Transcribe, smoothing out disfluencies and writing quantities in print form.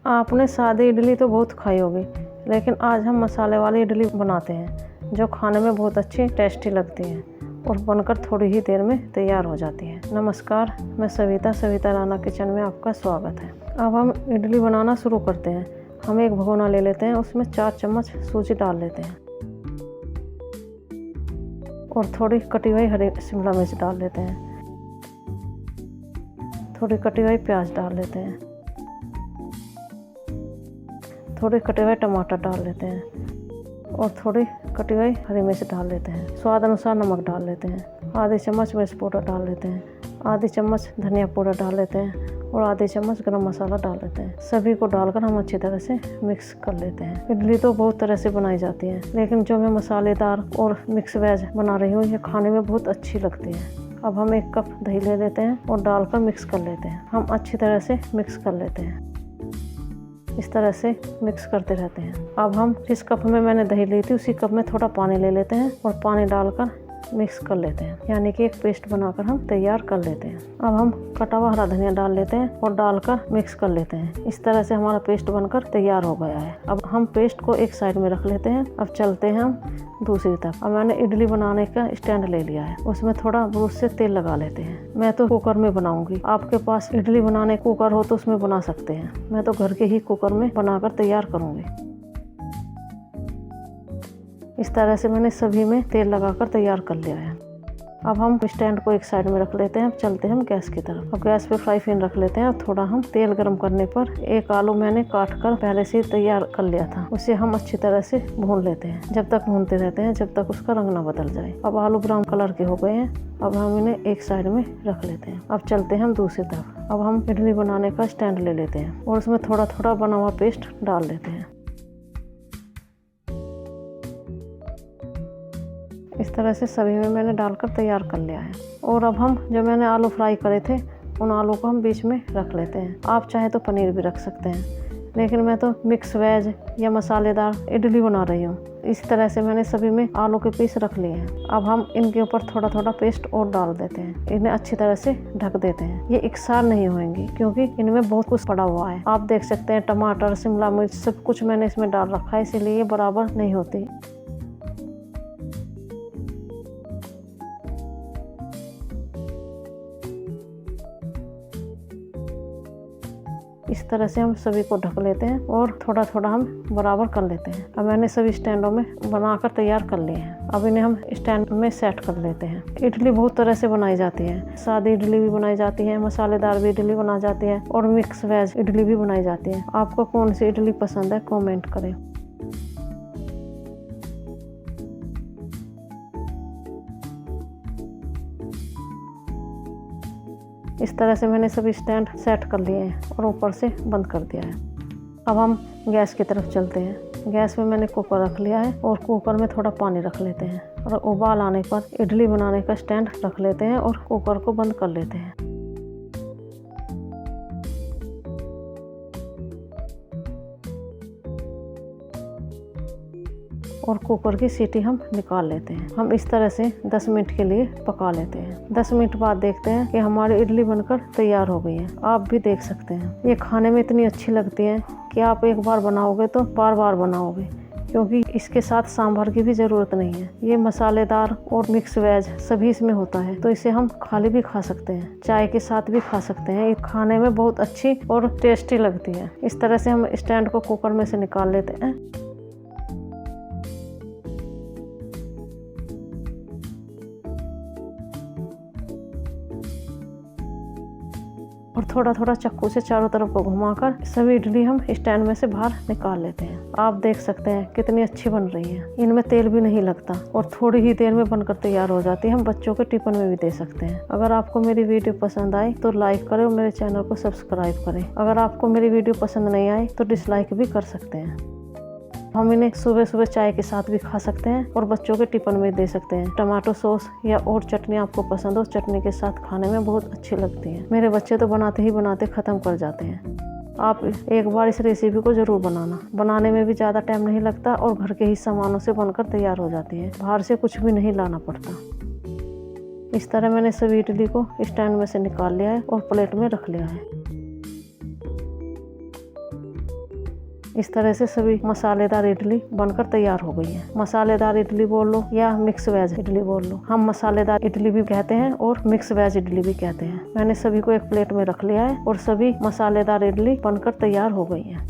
आपने सादी इडली तो बहुत खाई होगी, लेकिन आज हम मसाले वाली इडली बनाते हैं जो खाने में बहुत अच्छी टेस्टी लगती है और बनकर थोड़ी ही देर में तैयार हो जाती है। नमस्कार, मैं सविता राणा किचन में आपका स्वागत है। अब हम इडली बनाना शुरू करते हैं। हम एक भगोना ले लेते हैं, उसमें 4 चम्मच सूजी डाल लेते हैं और थोड़ी कटी हुई हरी शिमला मिर्च डाल लेते हैं। थोड़ी कटी हुई प्याज डाल लेते हैं। थोड़े कटे हुए टमाटर डाल लेते हैं और थोड़ी कटी हुई हरी मिर्च डाल लेते हैं। स्वाद अनुसार नमक डाल लेते हैं। आधी चम्मच मिर्च पाउडर डाल लेते हैं। आधी चम्मच धनिया पाउडर डाल लेते हैं और आधी चम्मच गरम मसाला डाल लेते हैं। सभी को डालकर हम अच्छी तरह से मिक्स कर लेते हैं। इडली तो बहुत तरह से बनाई जाती है, लेकिन जो मैं मसालेदार और मिक्स वेज बना रही हूँ, ये खाने में बहुत अच्छी लगती है। अब हम 1 कप दही ले लेते हैं और डालकर मिक्स कर लेते हैं। हम अच्छी तरह से मिक्स कर लेते हैं। इस तरह से मिक्स करते रहते हैं। अब हम जिस कप में मैंने दही ली थी, उसी कप में थोड़ा पानी ले लेते हैं और पानी डालकर मिक्स कर लेते हैं, यानी कि एक पेस्ट बनाकर हम तैयार कर लेते हैं। अब हम कटा हुआ हरा धनिया डाल लेते हैं और डालकर मिक्स कर लेते हैं। इस तरह से हमारा पेस्ट बनकर तैयार हो गया है। अब हम पेस्ट को एक साइड में रख लेते हैं। अब चलते हैं हम दूसरी तरफ। अब मैंने इडली बनाने का स्टैंड ले लिया है, उसमें थोड़ा ब्रश से तेल लगा लेते हैं। मैं तो कुकर में बनाऊंगी, आपके पास इडली बनाने कुकर हो तो उसमें बना सकते हैं। मैं तो घर के ही कुकर में बनाकर तैयार करूंगी। इस तरह से मैंने सभी में तेल लगाकर तैयार कर लिया है। अब हम स्टैंड को एक साइड में रख लेते हैं। अब चलते हैं हम गैस की तरफ। अब गैस पे फ्राई पैन रख लेते हैं और थोड़ा हम तेल गर्म करने पर एक आलू मैंने काट कर पहले से तैयार कर लिया था, उसे हम अच्छी तरह से भून लेते हैं। जब तक भूनते रहते हैं जब तक उसका रंग ना बदल जाए। अब आलू ब्राउन कलर के हो गए हैं। अब हम इन्हें एक साइड में रख लेते हैं। अब चलते हैं हम दूसरी तरफ। अब हम इडली बनाने का स्टैंड ले लेते हैं और उसमें थोड़ा थोड़ा बना हुआ पेस्ट डाल देते हैं। इस तरह से सभी में मैंने डालकर तैयार कर लिया है। और अब हम जो मैंने आलू फ्राई करे थे, उन आलू को हम बीच में रख लेते हैं। आप चाहे तो पनीर भी रख सकते हैं, लेकिन मैं तो मिक्स वेज या मसालेदार इडली बना रही हूँ। इस तरह से मैंने सभी में आलू के पीस रख लिए हैं। अब हम इनके ऊपर थोड़ा थोड़ा पेस्ट और डाल देते हैं। इन्हें अच्छी तरह से ढक देते हैं। ये एकसार नहीं होंगी क्योंकि इनमें बहुत कुछ पड़ा हुआ है। आप देख सकते हैं टमाटर, शिमला मिर्च, सब कुछ मैंने इसमें डाल रखा है, इसीलिए ये बराबर नहीं होती। इस तरह से हम सभी को ढक लेते हैं और थोड़ा थोड़ा हम बराबर कर लेते हैं। अब मैंने सभी स्टैंडों में बनाकर तैयार कर लिए हैं। अब इन्हें हम स्टैंड में सेट कर लेते हैं। इडली बहुत तरह से बनाई जाती है। सादी इडली भी बनाई जाती है, मसालेदार भी इडली बनाई जाती है और मिक्स वेज इडली भी बनाई जाती है। आपको कौन सी इडली पसंद है, कॉमेंट करें। इस तरह से मैंने सभी स्टैंड सेट कर लिए हैं और ऊपर से बंद कर दिया है। अब हम गैस की तरफ चलते हैं। गैस में मैंने कुकर रख लिया है और कुकर में थोड़ा पानी रख लेते हैं और उबाल आने पर इडली बनाने का स्टैंड रख लेते हैं और कुकर को बंद कर लेते हैं। और कुकर की सीटी हम निकाल लेते हैं। हम इस तरह से 10 मिनट के लिए पका लेते हैं। 10 मिनट बाद देखते हैं कि हमारी इडली बनकर तैयार हो गई है। आप भी देख सकते हैं। ये खाने में इतनी अच्छी लगती है कि आप एक बार बनाओगे तो बार बार बनाओगे, क्योंकि इसके साथ सांभर की भी ज़रूरत नहीं है। ये मसालेदार और मिक्स वेज सभी इसमें होता है, तो इसे हम खाली भी खा सकते हैं, चाय के साथ भी खा सकते हैं। ये खाने में बहुत अच्छी और टेस्टी लगती है। इस तरह से हम स्टैंड को कुकर में से निकाल लेते हैं। और थोड़ा थोड़ा चक्कू से चारों तरफ को घुमाकर सभी इडली हम स्टैंड में से बाहर निकाल लेते हैं। आप देख सकते हैं कितनी अच्छी बन रही है। इनमें तेल भी नहीं लगता और थोड़ी ही देर में बनकर तैयार हो जाती है। हम बच्चों के टिफिन में भी दे सकते हैं। अगर आपको मेरी वीडियो पसंद आई तो लाइक करें और मेरे चैनल को सब्सक्राइब करें। अगर आपको मेरी वीडियो पसंद नहीं आई तो डिसलाइक भी कर सकते हैं। हम इन्हें सुबह सुबह चाय के साथ भी खा सकते हैं और बच्चों के टिफिन में दे सकते हैं। टमाटो सॉस या और चटनी आपको पसंद हो, चटनी के साथ खाने में बहुत अच्छी लगती है। मेरे बच्चे तो बनाते ही बनाते ख़त्म कर जाते हैं। आप एक बार इस रेसिपी को ज़रूर बनाना। बनाने में भी ज़्यादा टाइम नहीं लगता और घर के ही सामानों से बनकर तैयार हो जाती है। बाहर से कुछ भी नहीं लाना पड़ता। इस तरह मैंने सभी इडली को स्टैंड में से निकाल लिया है और प्लेट में रख लिया है। इस तरह से सभी मसालेदार इडली बनकर तैयार हो गई है। मसालेदार इडली बोल लो या मिक्स वेज इडली बोल लो, हम मसालेदार इडली भी कहते हैं और मिक्स वेज इडली भी कहते हैं। मैंने सभी को एक प्लेट में रख लिया है और सभी मसालेदार इडली बनकर तैयार हो गई है।